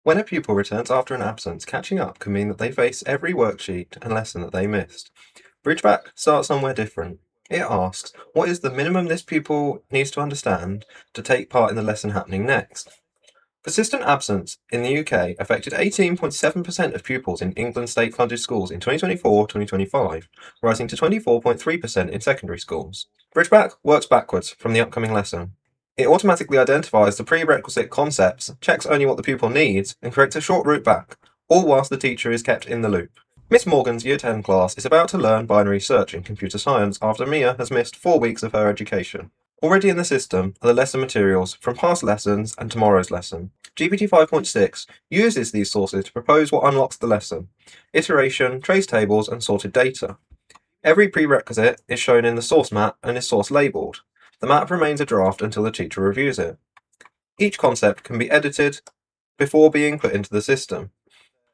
When a pupil returns after an absence, catching up can mean that they face every worksheet and lesson that they missed. BridgeBack starts somewhere different. It asks, what is the minimum this pupil needs to understand to take part in the lesson happening next? Persistent absence in the UK affected 18.7% of pupils in England state-funded schools in 2024-2025, rising to 24.3% in secondary schools. BridgeBack works backwards from the upcoming lesson. It automatically identifies the prerequisite concepts, checks only what the pupil needs, and creates a short route back, all whilst the teacher is kept in the loop. Miss Morgan's Year 10 class is about to learn binary search in computer science after Mia has missed 4 weeks of her education. Already in the system are the lesson materials from past lessons and tomorrow's lesson. GPT 5.6 uses these sources to propose what unlocks the lesson: iteration, trace tables, and sorted data. Every prerequisite is shown in the source map and is source labeled. The map remains a draft until the teacher reviews it. Each concept can be edited before being put into the system.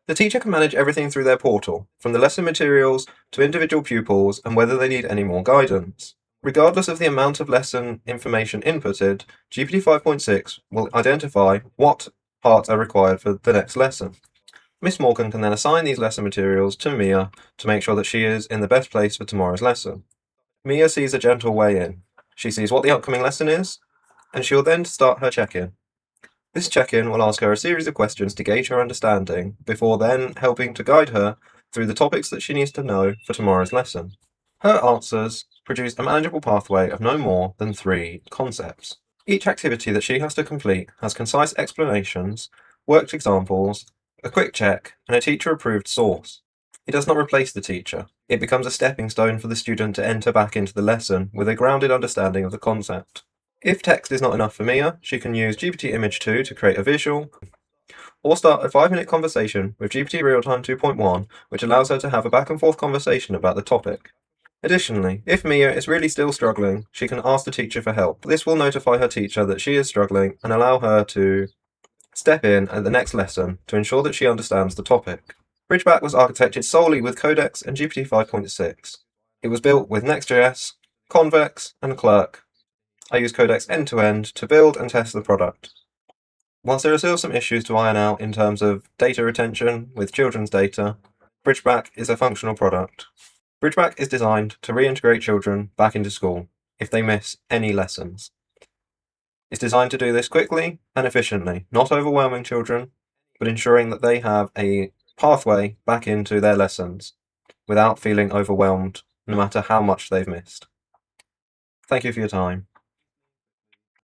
The teacher can manage everything through their portal, from the lesson materials to individual pupils and whether they need any more guidance. Regardless of the amount of lesson information inputted, GPT 5.6 will identify what parts are required for the next lesson. Miss Morgan can then assign these lesson materials to Mia to make sure that she is in the best place for tomorrow's lesson. Mia sees a gentle way in. She sees what the upcoming lesson is, and she will then start her check-in. This check-in will ask her a series of questions to gauge her understanding, before then helping to guide her through the topics that she needs to know for tomorrow's lesson. Her answers produce a manageable pathway of no more than 3 concepts. Each activity that she has to complete has concise explanations, worked examples, a quick check, and a teacher-approved source. It does not replace the teacher. It becomes a stepping stone for the student to enter back into the lesson with a grounded understanding of the concept. If text is not enough for Mia, she can use GPT Image 2 to create a visual, or start a 5-minute conversation with GPT Realtime 2.1, which allows her to have a back-and-forth conversation about the topic. Additionally, if Mia is really still struggling, she can ask the teacher for help. This will notify her teacher that she is struggling and allow her to step in at the next lesson to ensure that she understands the topic. BridgeBack was architected solely with Codex and GPT 5.6. It was built with Next.js, Convex, and Clerk. I use Codex end-to-end to build and test the product. Whilst there are still some issues to iron out in terms of data retention with children's data, BridgeBack is a functional product. BridgeBack is designed to reintegrate children back into school if they miss any lessons. It's designed to do this quickly and efficiently, not overwhelming children, but ensuring that they have a pathway back into their lessons without feeling overwhelmed no matter how much they've missed. Thank you for your time.